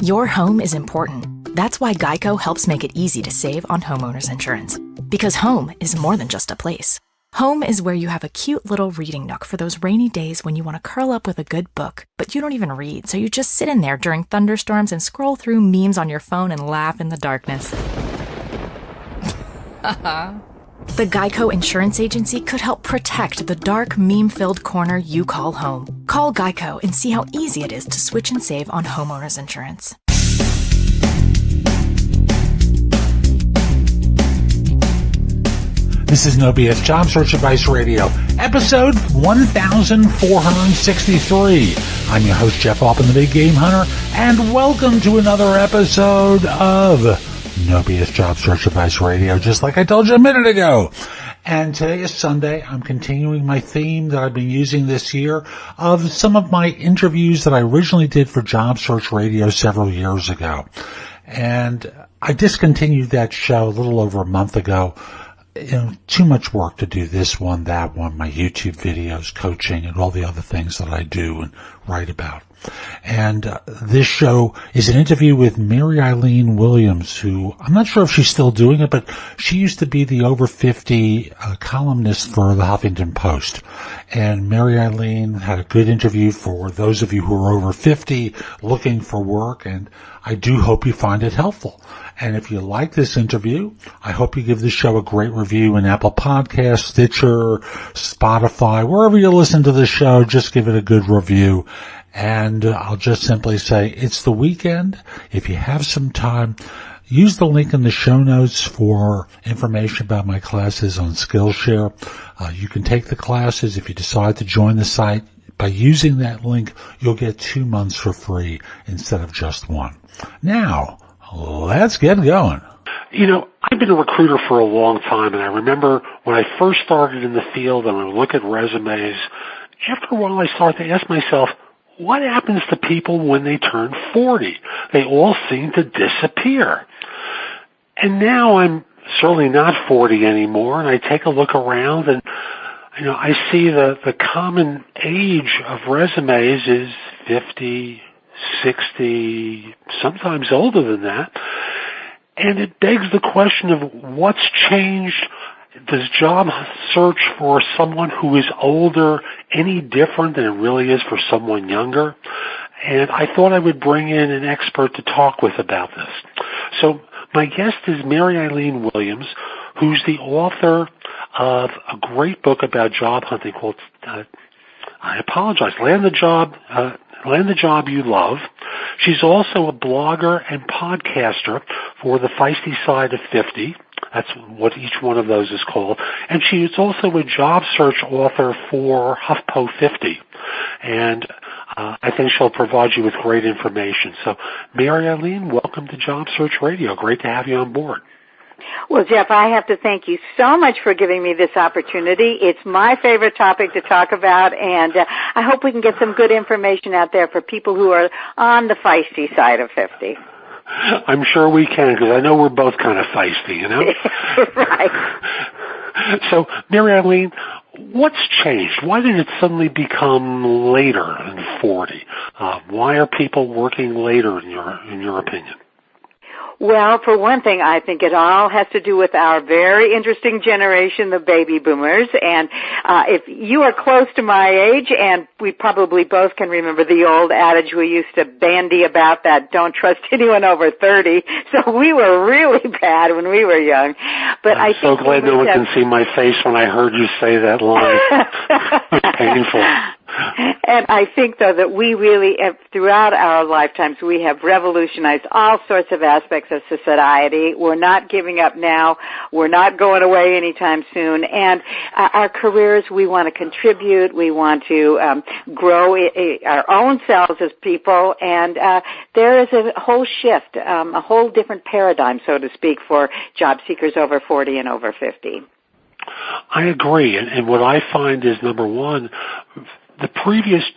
Your home is important. That's why Geico helps make it easy to save on homeowners insurance. Because home is more than just a place. Home is where you have a cute little reading nook for those rainy days when you want to curl up with a good book, but you don't even read, so you just sit in there during thunderstorms and scroll through memes on your phone and laugh in the darkness. The Geico Insurance Agency could help protect the dark, meme-filled corner you call home. Call Geico and see how easy it is to switch and save on homeowners insurance. This is No BS Job Search Advice Radio, episode 1463. I'm your host, Jeff Altman, the Big Game Hunter, and welcome to another episode of No BS Job Search Advice Radio, just like I told you a minute ago. And today is Sunday. I'm continuing my theme that I've been using this year of some of my interviews that I originally did for Job Search Radio several years ago. And I discontinued that show a little over a month ago. Too much work to do this one, that one, my YouTube videos, coaching, and all the other things that I do and write about. And this show is an interview with Mary Eileen Williams, who I'm not sure if she's still doing it, but she used to be the over 50 columnist for the Huffington Post. And Mary Eileen had a good interview for those of you who are over 50 looking for work, and I do hope you find it helpful. And if you like this interview, I hope you give this show a great review in Apple Podcasts, Stitcher, Spotify, wherever you listen to the show, just give it a good review. And I'll just simply say it's the weekend. If you have some time, use the link in the show notes for information about my classes on Skillshare. You can take the classes if you decide to join the site. By using that link, you'll get 2 months for free instead of just one. Now, let's get going. I've been a recruiter for a long time, and I remember when I first started in the field and I would look at resumes, after a while I started to ask myself, what happens to people when they turn 40? They all seem to disappear. And now I'm certainly not 40 anymore, and I take a look around and I see the common age of resumes is 50, 60, sometimes older than that. And it begs the question of what's changed. Does job search for someone who is older any different than it really is for someone younger? And I thought I would bring in an expert to talk with about this. So my guest is Mary Eileen Williams, who's the author of a great book about job hunting called, Land the Job You Love. She's also a blogger and podcaster for The Feisty Side of 50. That's what each one of those is called. And she is also a job search author for HuffPo 50. And I think she'll provide you with great information. So, Mary Eileen, welcome to Job Search Radio. Great to have you on board. Well, Jeff, I have to thank you so much for giving me this opportunity. It's my favorite topic to talk about, and I hope we can get some good information out there for people who are on the feisty side of 50. I'm sure we can, because I know we're both kind of feisty, Right. So, Mary Eileen, what's changed? Why did it suddenly become later than 40? Why are people working later, in your opinion? Well, for one thing, I think it all has to do with our very interesting generation, the baby boomers. And if you are close to my age, and we probably both can remember the old adage we used to bandy about that, don't trust anyone over 30. So we were really bad when we were young. But I'm so glad no one can see my face when I heard you say that line. Painful. And I think, though, that we really, throughout our lifetimes, we have revolutionized all sorts of aspects of society. We're not giving up now. We're not going away anytime soon. And our careers, we want to contribute. We want to grow our own selves as people. And there is a whole shift, a whole different paradigm, so to speak, for job seekers over 40 and over 50. I agree. And what I find is, number one,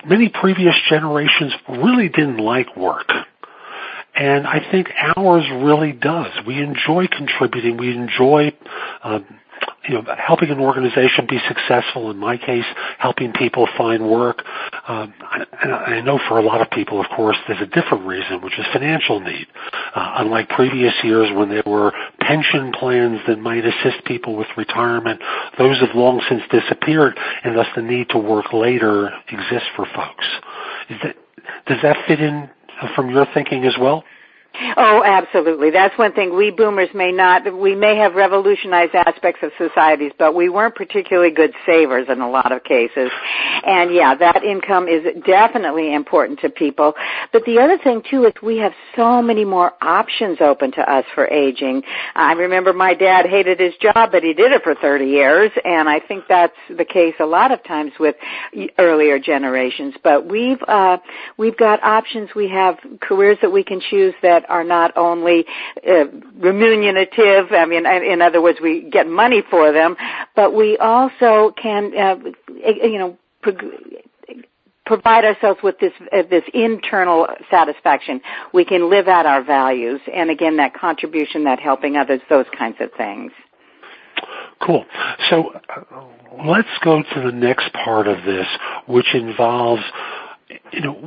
many previous generations really didn't like work. And I think ours really does. We enjoy contributing. We enjoy helping an organization be successful, in my case, helping people find work. I know for a lot of people, of course, there's a different reason, which is financial need. Unlike previous years when there were pension plans that might assist people with retirement, those have long since disappeared, and thus the need to work later exists for folks. Does that fit in from your thinking as well? Oh, absolutely. That's one thing. We boomers may have revolutionized aspects of societies, but we weren't particularly good savers in a lot of cases. And yeah, that income is definitely important to people. But the other thing too is we have so many more options open to us for aging. I remember my dad hated his job, but he did it for 30 years, and I think that's the case a lot of times with earlier generations. But we've got options. We have careers that we can choose that are not only remunerative, I mean, in other words, we get money for them, but we also can, provide ourselves with this internal satisfaction. We can live out our values, and again, that contribution, that helping others, those kinds of things. Cool. So let's go to the next part of this, which involves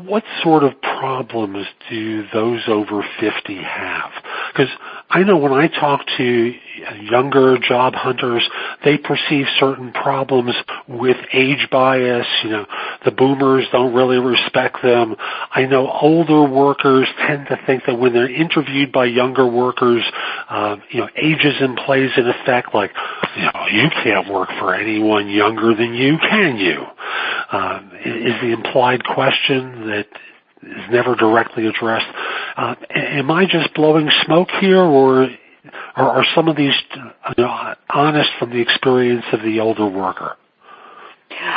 what sort of problems do those over 50 have? Because I know when I talk to younger job hunters, they perceive certain problems with age bias. The boomers don't really respect them. I know older workers tend to think that when they're interviewed by younger workers, ageism plays in effect, like, you can't work for anyone younger than you, can you? Is the implied question that is never directly addressed. Am I just blowing smoke here, or are some of these honest from the experience of the older worker?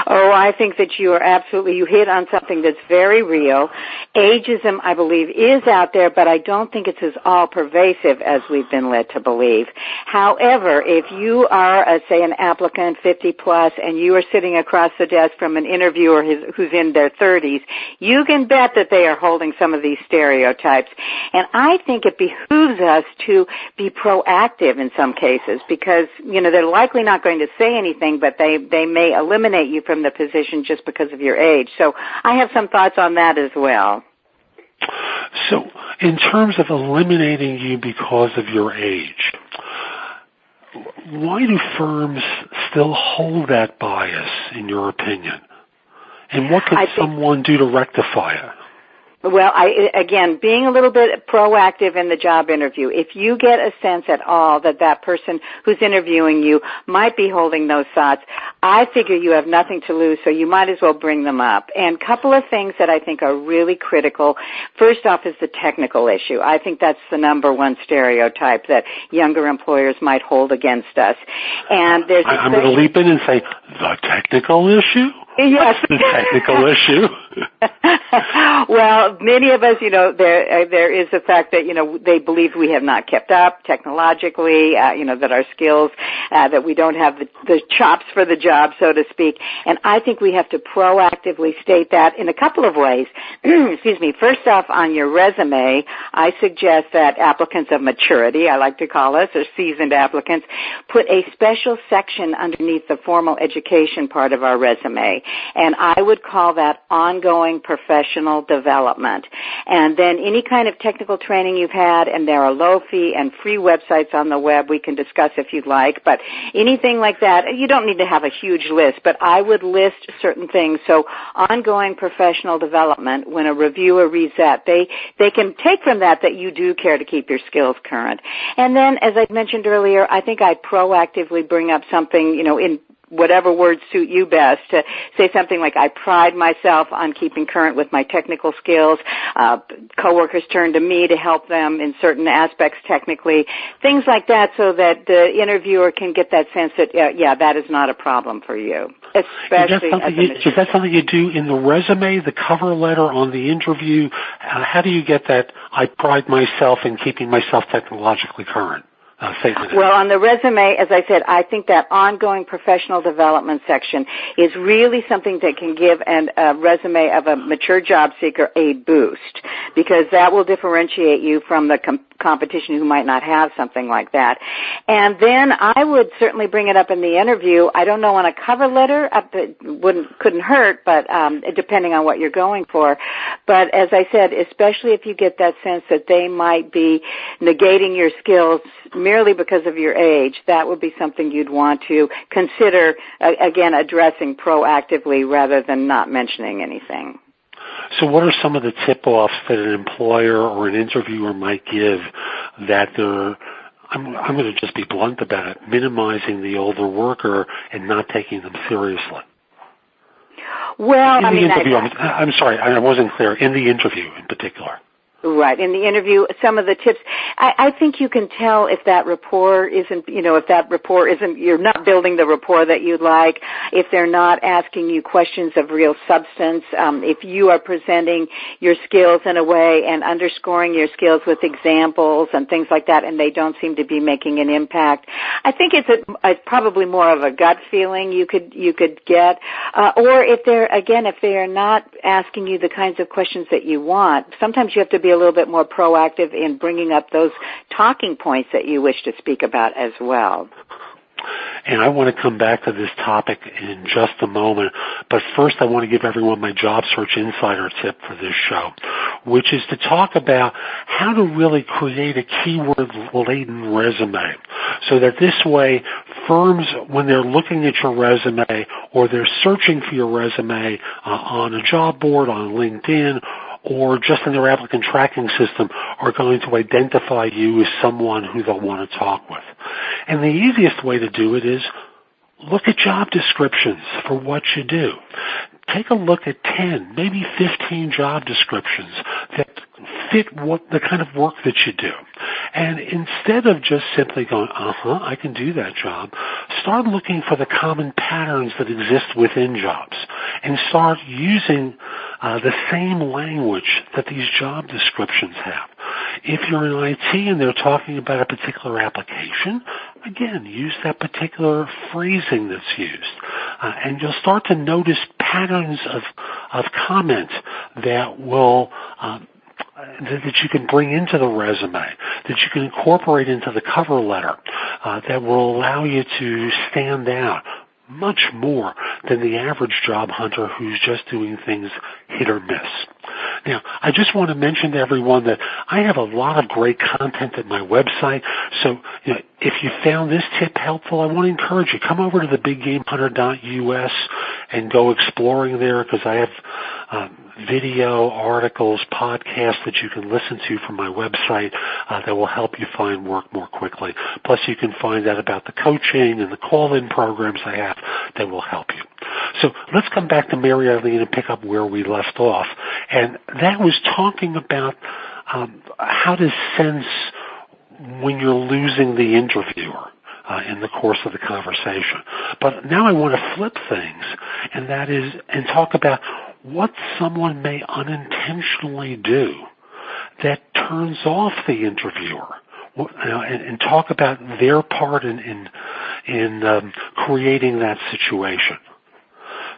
Oh, I think that you hit on something that's very real. Ageism, I believe, is out there, but I don't think it's as all-pervasive as we've been led to believe. However, if you are, say, an applicant 50-plus, and you are sitting across the desk from an interviewer who's in their 30s, you can bet that they are holding some of these stereotypes. And I think it behooves us to be proactive in some cases because, they're likely not going to say anything, but they may eliminate you from the position just because of your age. So I have some thoughts on that as well. So in terms of eliminating you because of your age, why do firms still hold that bias, in your opinion? And what can someone do to rectify it? Well, again, being a little bit proactive in the job interview, if you get a sense at all that that person who's interviewing you might be holding those thoughts, I figure you have nothing to lose, so you might as well bring them up. And a couple of things that I think are really critical. First off is the technical issue. I think that's the number one stereotype that younger employers might hold against us. And there's I'm going to leap in and say, the technical issue? Yes. What's the technical issue? Well, many of us, there is the fact that, they believe we have not kept up technologically, that our skills, that we don't have the chops for the job, so to speak. And I think we have to proactively state that in a couple of ways. Excuse me. First off, on your resume, I suggest that applicants of maturity, I like to call us, or seasoned applicants, put a special section underneath the formal education part of our resume. And I would call that ongoing professional development. And then any kind of technical training you've had, and there are low-fee and free websites on the web we can discuss if you'd like, but anything like that, you don't need to have a huge list, but I would list certain things. So ongoing professional development, when a reviewer reads that, they can take from that you do care to keep your skills current. And then, as I mentioned earlier, I think I'd proactively bring up something, in whatever words suit you best, to say something like, I pride myself on keeping current with my technical skills. Coworkers turn to me to help them in certain aspects technically, things like that, so that the interviewer can get that sense that, that is not a problem for you. Especially is that something you do in the resume, the cover letter, on the interview? How do you get that, I pride myself in keeping myself technologically current? statement? Well, on the resume, as I said, I think that ongoing professional development section is really something that can give a resume of a mature job seeker a boost, because that will differentiate you from the competition who might not have something like that. And then I would certainly bring it up in the interview. I don't know on a cover letter, it couldn't hurt, but depending on what you're going for. But as I said, especially if you get that sense that they might be negating your skills merely because of your age, that would be something you'd want to consider, again, addressing proactively rather than not mentioning anything. So what are some of the tip-offs that an employer or an interviewer might give that they're, I'm going to just be blunt about it, minimizing the older worker and not taking them seriously? Well, I'm sorry, I wasn't clear. In the interview in particular. Right. In the interview, some of the tips, I think you can tell if that rapport isn't, you're not building the rapport that you'd like, if they're not asking you questions of real substance, if you are presenting your skills in a way and underscoring your skills with examples and things like that, and they don't seem to be making an impact. I think it's probably more of a gut feeling you could get, or if they are not asking you the kinds of questions that you want, sometimes you have to be a little bit more proactive in bringing up those talking points that you wish to speak about as well. And I want to come back to this topic in just a moment, but first I want to give everyone my Job Search Insider tip for this show, which is to talk about how to really create a keyword-laden resume, so that this way firms, when they're looking at your resume or they're searching for your resume on a job board, on LinkedIn, or just in their applicant tracking system, are going to identify you as someone who they'll want to talk with. And the easiest way to do it is look at job descriptions for what you do. Take a look at 10, maybe 15 job descriptions that fit the kind of work that you do. And instead of just simply going, I can do that job, start looking for the common patterns that exist within jobs and start using the same language that these job descriptions have. If you're in IT and they're talking about a particular application, again, use that particular phrasing that's used. And you'll start to notice patterns of comment that will that you can bring into the resume, that you can incorporate into the cover letter, that will allow you to stand out much more than the average job hunter who's just doing things hit or miss. Now, I just want to mention to everyone that I have a lot of great content at my website, so if you found this tip helpful, I want to encourage you, come over to thebiggamehunter.us and go exploring there, because I have video, articles, podcasts that you can listen to from my website that will help you find work more quickly. Plus, you can find out about the coaching and the call-in programs I have that will help you. So let's come back to Mary Eileen and pick up where we left off. And that was talking about how to sense when you're losing the interviewer in the course of the conversation. But now I want to flip things, and that is, and talk about what someone may unintentionally do that turns off the interviewer, and talk about their part in creating that situation.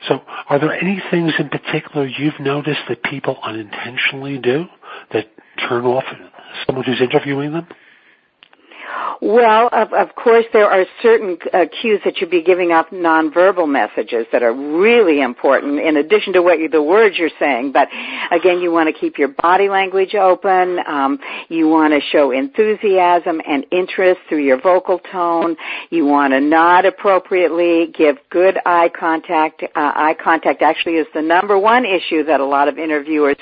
So are there any things in particular you've noticed that people unintentionally do that turn off someone who's interviewing them? Well, of course, there are certain cues that you'd be giving off nonverbal messages that are really important in addition to the words you're saying. But again, you want to keep your body language open. You want to show enthusiasm and interest through your vocal tone. You want to nod appropriately, give good eye contact. Eye contact actually is the number one issue that a lot of interviewers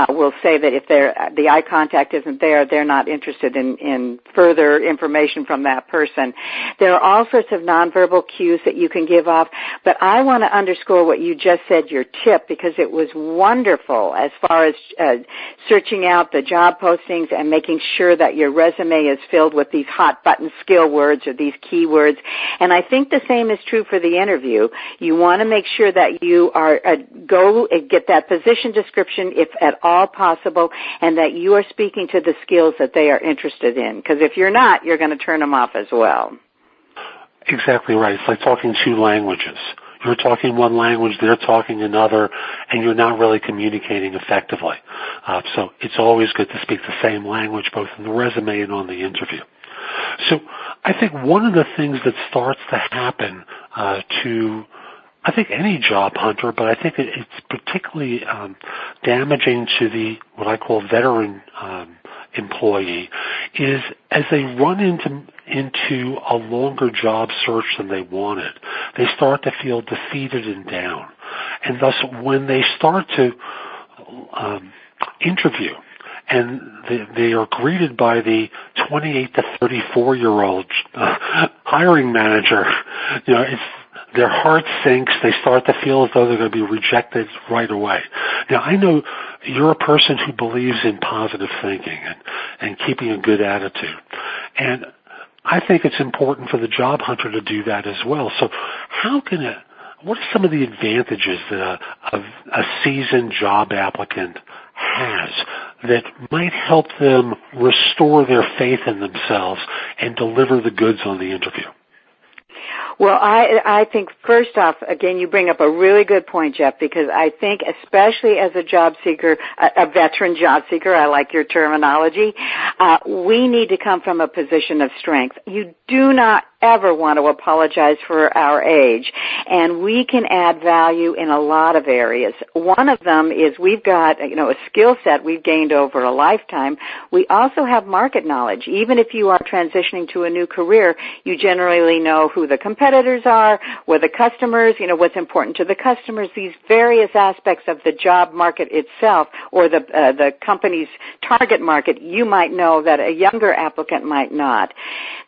will say that if the eye contact isn't there, they're not interested in further information from that person. There are all sorts of nonverbal cues that you can give off, but I want to underscore what you just said, your tip, because it was wonderful as far as searching out the job postings and making sure that your resume is filled with these hot button skill words or these keywords. And I think the same is true for the interview. You want to make sure that you are go and get that position description if at all possible, and that you are speaking to the skills that they are interested in. Because if you're not, you're going going to turn them off as well. Exactly right. It's like talking two languages. You're talking one language, they're talking another, and you're not really communicating effectively. So it's always good to speak the same language, both in the resume and on the interview. So I think one of the things that starts to happen to, I think, any job hunter, but I think it's particularly damaging to the what I call veteran employee, is as they run into a longer job search than they wanted, they start to feel defeated and down. And thus, when they start to interview, and they are greeted by the 28 to 34-year-old hiring manager, their heart sinks. They start to feel as though they're going to be rejected right away. Now, I know you're a person who believes in positive thinking and keeping a good attitude. And I think it's important for the job hunter to do that as well. So what are some of the advantages that a seasoned job applicant has that might help them restore their faith in themselves and deliver the goods on the interview? Well, I think first off, again, you bring up a really good point, Jeff, because I think especially as a job seeker, a veteran job seeker, I like your terminology, we need to come from a position of strength. You do not ever want to apologize for our age, and we can add value in a lot of areas. One of them is we've got, a skill set we've gained over a lifetime. We also have market knowledge. Even if you are transitioning to a new career, you generally know who the competitors are, where the customers, what's important to the customers, these various aspects of the job market itself or the company's target market, you might know that a younger applicant might not.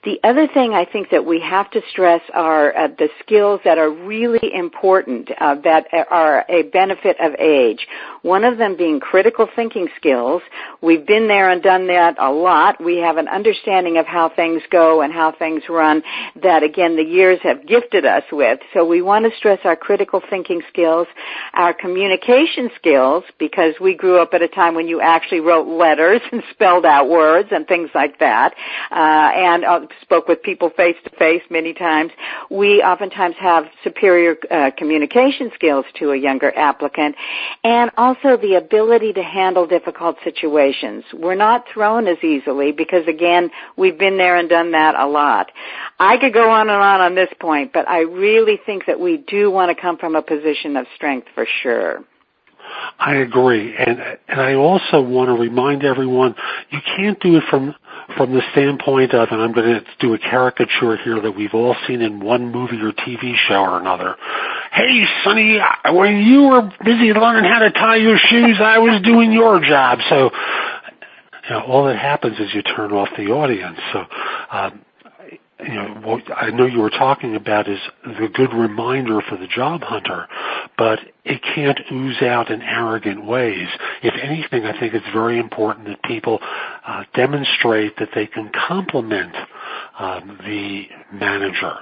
The other thing I think that we have to stress are the skills that are really important, that are a benefit of age. One of them being critical thinking skills. We've been there and done that a lot. We have an understanding of how things go and how things run that, again, the years have gifted us with. So we want to stress our critical thinking skills, our communication skills, because we grew up at a time when you actually wrote letters and spelled out words and things like that, and spoke with people face to face many times. We oftentimes have superior communication skills to a younger applicant, and also the ability to handle difficult situations. We're not thrown as easily because, again, we've been there and done that a lot. I could go on and on this point, but I really think that we do want to come from a position of strength for sure. I agree, and I also want to remind everyone you can't do it from the standpoint of, and I'm going to do a caricature here that we've all seen in one movie or TV show or another. Hey, Sonny, when you were busy learning how to tie your shoes, I was doing your job. So, all that happens is you turn off the audience. So, what I know you were talking about is the good reminder for the job hunter, but it can't ooze out in arrogant ways. If anything, I think it's very important that people demonstrate that they can compliment the manager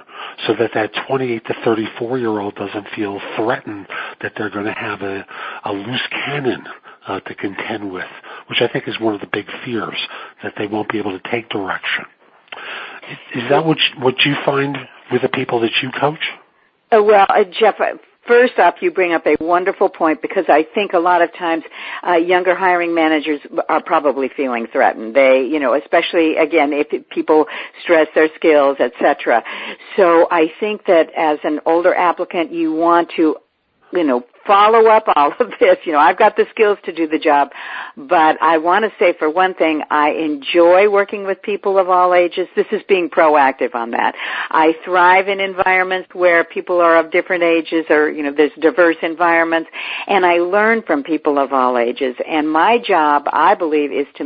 so that 28 to 34-year-old doesn't feel threatened that they're going to have a loose cannon to contend with, which I think is one of the big fears, that they won't be able to take direction. Is that what you find with the people that you coach? Well, Jeff, first off, you bring up a wonderful point because I think a lot of times younger hiring managers are probably feeling threatened. They, especially, again, if people stress their skills, et cetera. So I think that as an older applicant, you want to follow up all of this. I've got the skills to do the job, but I want to say, for one thing, I enjoy working with people of all ages. This is being proactive on that. I thrive in environments where people are of different ages or, there's diverse environments, and I learn from people of all ages. And my job, I believe, is to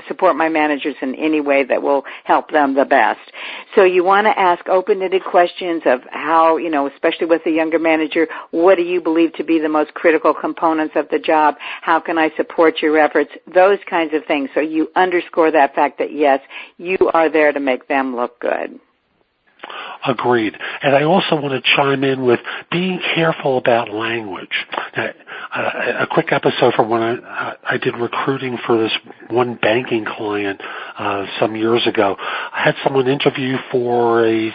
support my managers in any way that will help them the best. So you want to ask open-ended questions of how, especially with a younger manager, what do you believe to be the most critical components of the job? How can I support your efforts? Those kinds of things. So you underscore that fact that, yes, you are there to make them look good. Agreed. And I also want to chime in with being careful about language. A quick episode from when I did recruiting for this one banking client some years ago. I had someone interview for a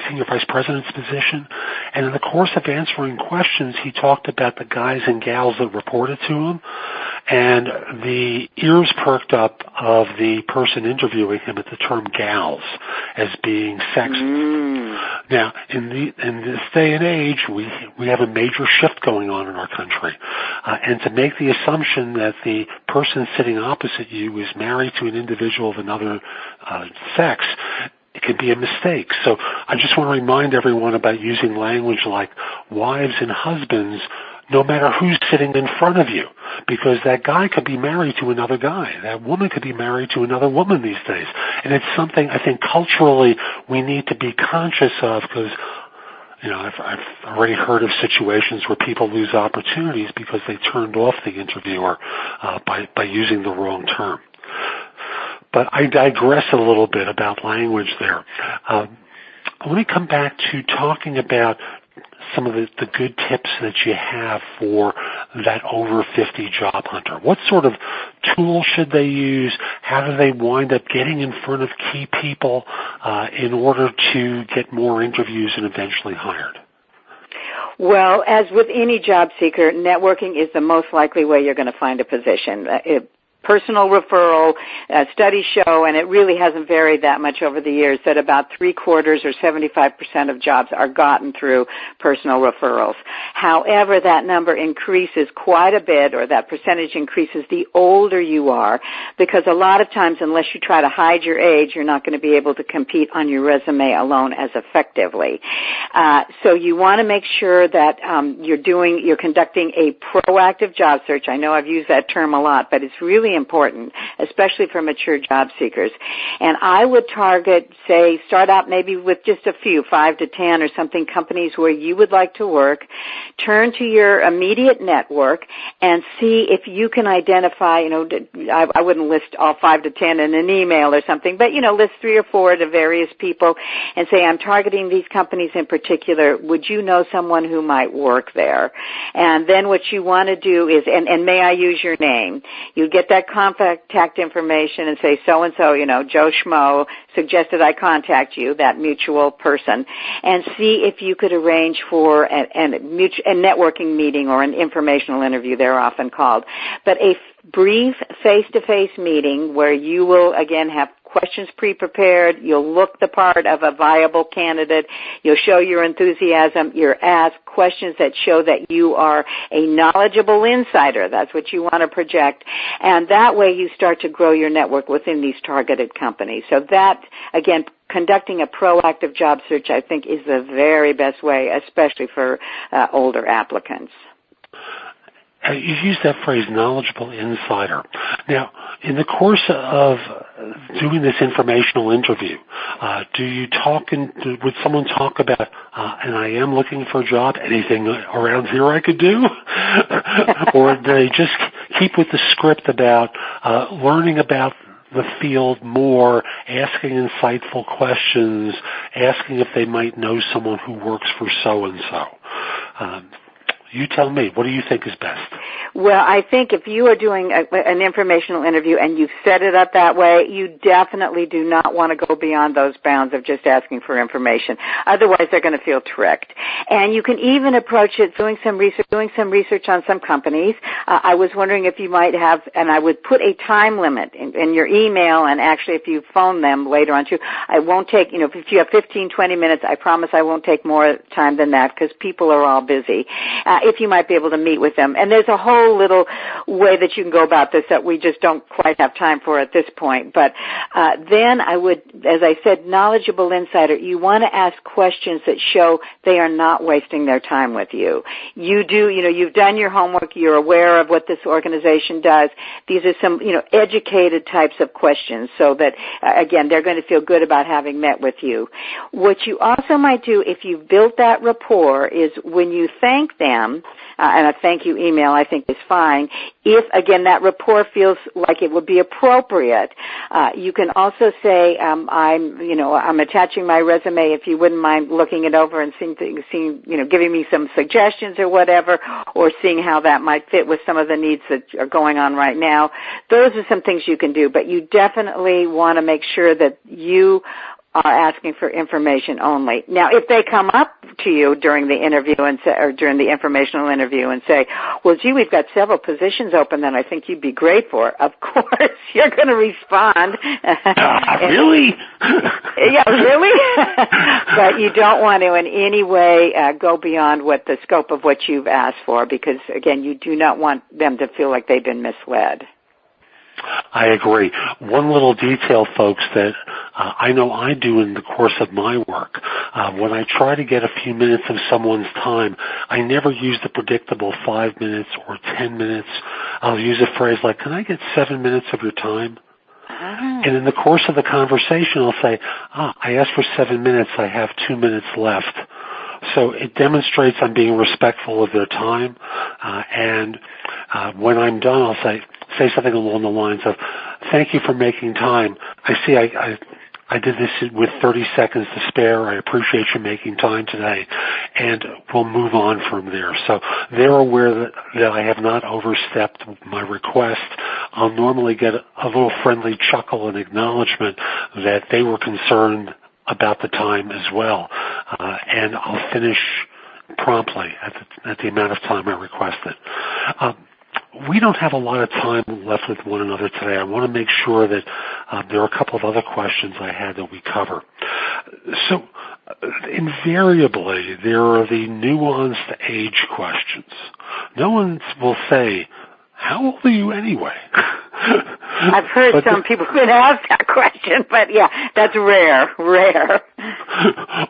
senior vice president's position, and in the course of answering questions, he talked about the guys and gals that reported to him, and the ears perked up of the person interviewing him at the term gals as being sexist. Now, in this day and age, we have a major shift going on in our country, and to make the assumption that the person sitting opposite you is married to an individual of another sex, it can be a mistake. So I just want to remind everyone about using language like wives and husbands, no matter who's sitting in front of you, because that guy could be married to another guy. That woman could be married to another woman these days. And it's something I think culturally we need to be conscious of, because I've already heard of situations where people lose opportunities because they turned off the interviewer by using the wrong term. But I digress a little bit about language there. Let me come back to talking about some of the good tips that you have for that over 50 job hunter. What sort of tools should they use? How do they wind up getting in front of key people in order to get more interviews and eventually hired? Well, as with any job seeker, networking is the most likely way you're going to find a position. Personal referral, studies show, and it really hasn't varied that much over the years, that about 3/4 or 75% of jobs are gotten through personal referrals. However, that number increases quite a bit, or that percentage increases the older you are, because a lot of times, unless you try to hide your age, you're not going to be able to compete on your resume alone as effectively. So you want to make sure that you're conducting a proactive job search. I know I've used that term a lot, but it's really important, especially for mature job seekers. And I would target, start out maybe with just a few, 5 to 10 or something, companies where you would like to work. Turn to your immediate network and see if you can identify, I wouldn't list all 5 to 10 in an email or something, but, list 3 or 4 to various people and say, I'm targeting these companies in particular. Would you know someone who might work there? And then what you want to do is, and may I use your name? You get that contact information and say, so-and-so, Joe Schmo suggested I contact you, that mutual person, and see if you could arrange for a networking meeting or an informational interview, they're often called. But a brief face-to-face meeting where you will, again, have questions pre-prepared, you'll look the part of a viable candidate, you'll show your enthusiasm, you'll ask questions that show that you are a knowledgeable insider. That's what you want to project. And that way you start to grow your network within these targeted companies. So that, again, conducting a proactive job search, I think, is the very best way, especially for older applicants. You used that phrase, knowledgeable insider. Now, in the course of doing this informational interview, would someone talk about, and I am looking for a job, anything around here I could do? Or do they just keep with the script about learning about the field more, asking insightful questions, asking if they might know someone who works for so-and-so? You tell me. What do you think is best? Well, I think if you are doing an informational interview and you've set it up that way, you definitely do not want to go beyond those bounds of just asking for information. Otherwise, they're going to feel tricked. And you can even approach it doing some research on some companies. I was wondering if you might have, and I would put a time limit in your email, and actually if you phone them later on too, I won't take, if you have 15, 20 minutes, I promise I won't take more time than that because people are all busy. If you might be able to meet with them. And there's a whole little way that you can go about this that we just don't quite have time for at this point. But then I would, as I said, knowledgeable insider, you want to ask questions that show they are not wasting their time with you. You've done your homework, you're aware of what this organization does. These are some, educated types of questions so that, again, they're going to feel good about having met with you. What you also might do if you've built that rapport is when you thank them, and a thank you email, I think is fine. If, again, that rapport feels like it would be appropriate, you can also say, I'm attaching my resume if you wouldn't mind looking it over and giving me some suggestions or whatever, or seeing how that might fit with some of the needs that are going on right now. Those are some things you can do, but you definitely want to make sure that you are asking for information only. Now, if they come up to you during the interview or during the informational interview and say, well, gee, we've got several positions open that I think you'd be great for, of course, you're going to respond. Really? Yeah, really? But you don't want to in any way go beyond what the scope of what you've asked for, because, again, you do not want them to feel like they've been misled. I agree. One little detail, folks, that I know I do in the course of my work, when I try to get a few minutes of someone's time, I never use the predictable 5 minutes or 10 minutes. I'll use a phrase like, can I get 7 minutes of your time? And in the course of the conversation, I'll say, I asked for 7 minutes. I have 2 minutes left. So it demonstrates I'm being respectful of their time. And when I'm done, I'll say something along the lines of, thank you for making time. I see I did this with 30 seconds to spare. I appreciate you making time today. And we'll move on from there. So they're aware that I have not overstepped my request. I'll normally get a little friendly chuckle and acknowledgement that they were concerned about the time as well. And I'll finish promptly at the amount of time I requested. We don't have a lot of time left with one another today. I want to make sure that there are a couple of other questions I had that we cover. So invariably, there are the nuanced age questions. No one will say, how old are you anyway? I've heard some people have been asked that question, but yeah, that's rare.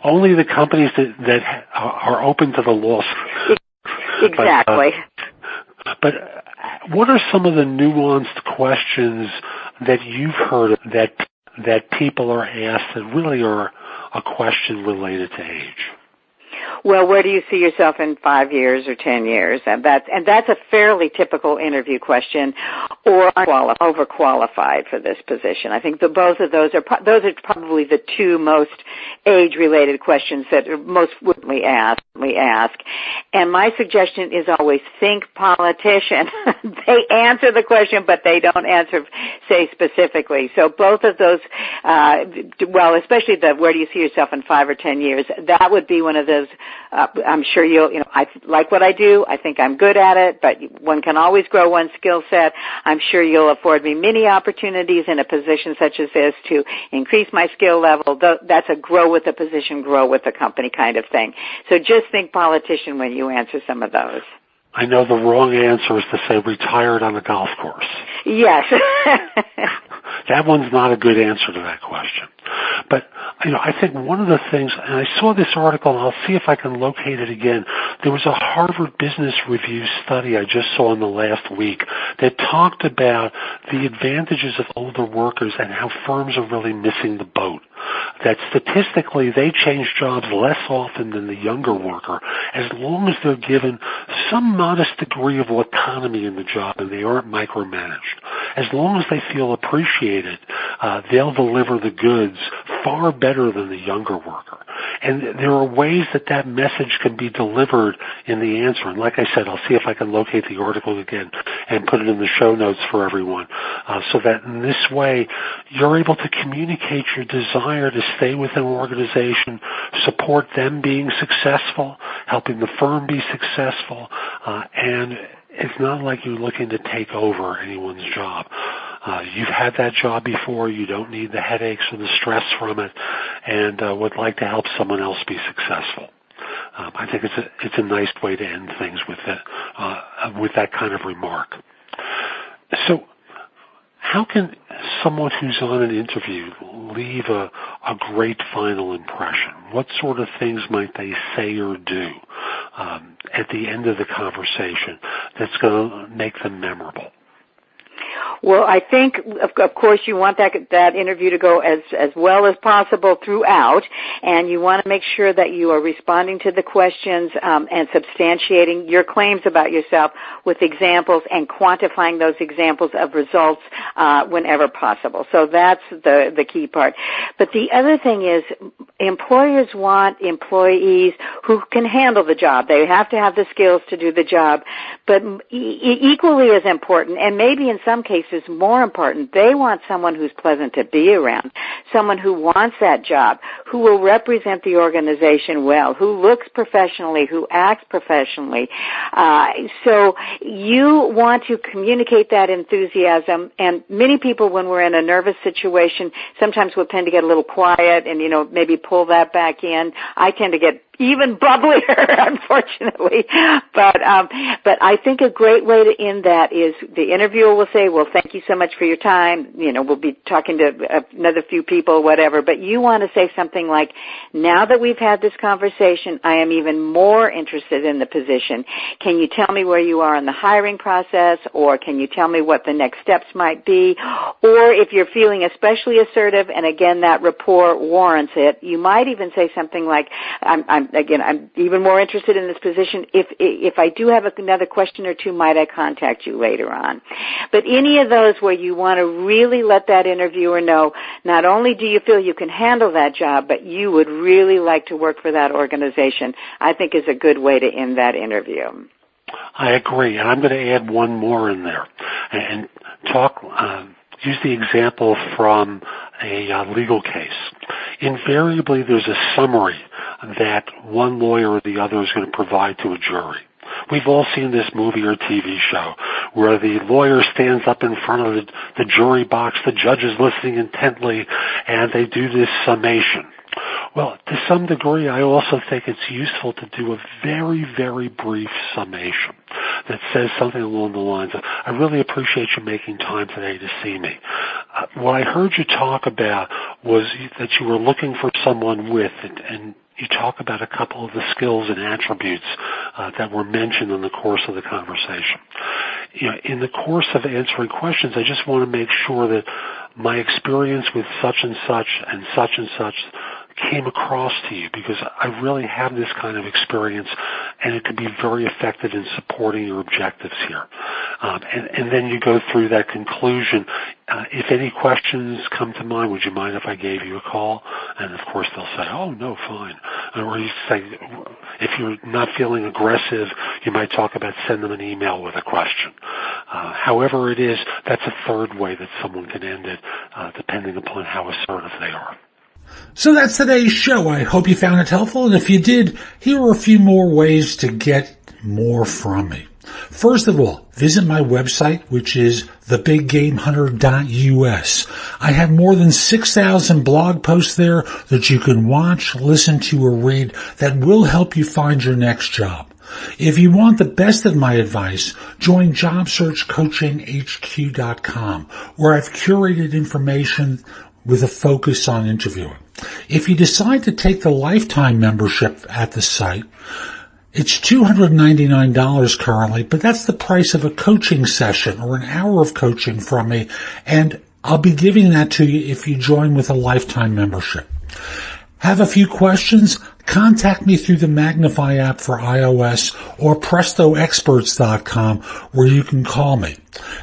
Only the companies that are open to the law. Exactly. But what are some of the nuanced questions that you've heard that people are asked that really are a question related to age? Well, where do you see yourself in 5 years or 10 years? And that's a fairly typical interview question, or overqualified for this position. I think both of those are probably the two most age-related questions that are most frequently asked. And my suggestion is always think politician. They answer the question, but they don't answer, say, specifically. So both of those, especially the where do you see yourself in 5 or 10 years, that would be one of those. I'm sure I like what I do. I think I'm good at it, but one can always grow one's skill set. I'm sure you'll afford me many opportunities in a position such as this to increase my skill level. That's a grow with the position, grow with the company kind of thing. So just think politician when you answer some of those. I know the wrong answer is to say retired on a golf course. Yes. That one's not a good answer to that question. But, I think one of the things, and I saw this article, and I'll see if I can locate it again. There was a Harvard Business Review study I just saw in the last week that talked about the advantages of older workers and how firms are really missing the boat. That statistically they change jobs less often than the younger worker as long as they're given some modest degree of autonomy in the job and they aren't micromanaged. As long as they feel appreciated, they'll deliver the goods far better than the younger worker. And there are ways that message can be delivered in the answer. And like I said, I'll see if I can locate the article again and put it in the show notes for everyone, so that in this way you're able to communicate your desire to stay with an organization, support them being successful, helping the firm be successful, and it's not like you're looking to take over anyone's job. You've had that job before. You don't need the headaches or the stress from it, and would like to help someone else be successful. I think it's a nice way to end things with that kind of remark. So, how can someone who's on an interview leave a great final impression? What sort of things might they say or do at the end of the conversation that's going to make them memorable? Well, I think, of course, you want that interview to go as well as possible throughout, and you want to make sure that you are responding to the questions and substantiating your claims about yourself with examples and quantifying those examples of results whenever possible. So that's the key part. But the other thing is, employers want employees who can handle the job. They have to have the skills to do the job. But equally as important, and maybe in some cases more important, they want someone who's pleasant to be around, someone who wants that job, who will represent the organization well, who looks professionally, who acts professionally. So you want to communicate that enthusiasm, and many people, when we're in a nervous situation, sometimes we'll tend to get a little quiet and, maybe pull that back in. I tend to get even bubblier, unfortunately. But I think a great way to end that is the interviewer will say, well, thank you so much for your time. We'll be talking to another few people, whatever. But you want to say something like, now that we've had this conversation, I am even more interested in the position. Can you tell me where you are in the hiring process, or can you tell me what the next steps might be? Or if you're feeling especially assertive, and again, that rapport warrants it, you might even say something like, I'm even more interested in this position. If I do have another question or two, might I contact you later on? But any of those where you want to really let that interviewer know, not only do you feel you can handle that job, but you would really like to work for that organization, I think is a good way to end that interview. I agree, and I'm going to add one more in there and use the example from a legal case. Invariably, there's a summary that one lawyer or the other is going to provide to a jury. We've all seen this movie or TV show where the lawyer stands up in front of the jury box, the judge is listening intently, and they do this summation. Well, to some degree, I also think it's useful to do a very, very brief summation that says something along the lines of, I really appreciate you making time today to see me. What I heard you talk about was that you were looking for someone with, and you talk about a couple of the skills and attributes that were mentioned in the course of the conversation. In the course of answering questions, I just want to make sure that my experience with such and such came across to you, because I really have this kind of experience, and it could be very effective in supporting your objectives here. And then you go through that conclusion. If any questions come to mind, would you mind if I gave you a call? And of course they'll say, oh, no, fine. Or you say, if you're not feeling aggressive, you might talk about send them an email with a question. However it is, that's a third way that someone can end it, depending upon how assertive they are. So that's today's show. I hope you found it helpful, and if you did, here are a few more ways to get more from me. First of all, visit my website, which is thebiggamehunter.us. I have more than 6,000 blog posts there that you can watch, listen to, or read that will help you find your next job. If you want the best of my advice, join JobSearchCoachingHQ.com, where I've curated information with a focus on interviewing. If you decide to take the lifetime membership at the site, it's $299 currently, but that's the price of a coaching session or an hour of coaching from me, and I'll be giving that to you if you join with a lifetime membership. Have a few questions? Contact me through the Magnify app for iOS or PrestoExperts.com, where you can call me.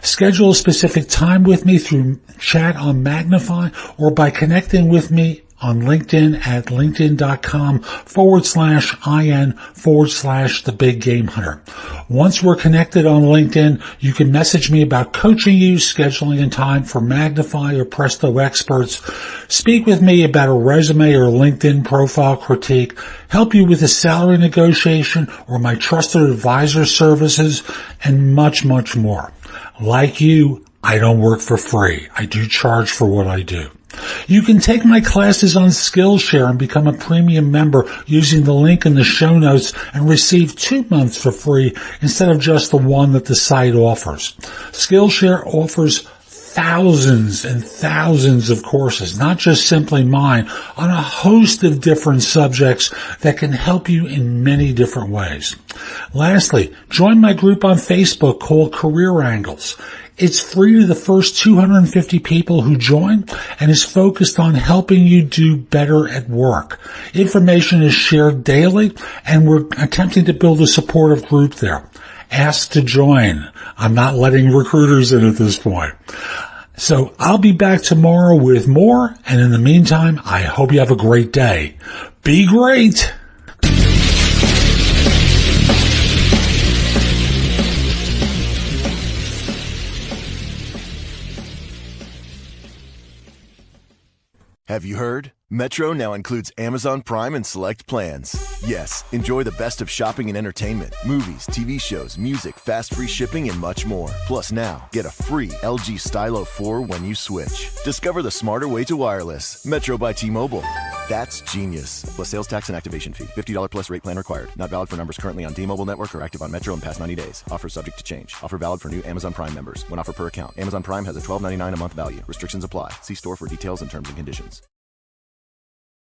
Schedule a specific time with me through chat on Magnify or by connecting with me on LinkedIn at linkedin.com/IN/The Big Game Hunter. Once we're connected on LinkedIn, you can message me about coaching you, scheduling a time for Magnify or Presto Experts, speak with me about a resume or LinkedIn profile critique, help you with a salary negotiation or my trusted advisor services, and much, much more. Like you, I don't work for free. I do charge for what I do. You can take my classes on Skillshare and become a premium member using the link in the show notes and receive 2 months for free instead of just the one that the site offers. Skillshare offers thousands and thousands of courses, not just simply mine, on a host of different subjects that can help you in many different ways. Lastly, join my group on Facebook called Career Angles. It's free to the first 250 people who join and is focused on helping you do better at work. Information is shared daily, and we're attempting to build a supportive group there. Ask to join. I'm not letting recruiters in at this point. So I'll be back tomorrow with more, and in the meantime, I hope you have a great day. Be great! Have you heard? Metro now includes Amazon Prime and select plans. Yes, enjoy the best of shopping and entertainment, movies, TV shows, music, fast free shipping, and much more. Plus now, get a free LG Stylo 4 when you switch. Discover the smarter way to wireless. Metro by T-Mobile. That's genius. Plus sales tax and activation fee. $50 plus rate plan required. Not valid for numbers currently on T-Mobile network or active on Metro in past 90 days. Offer subject to change. Offer valid for new Amazon Prime members. When offer per account. Amazon Prime has a $12.99 a month value. Restrictions apply. See store for details and terms and conditions.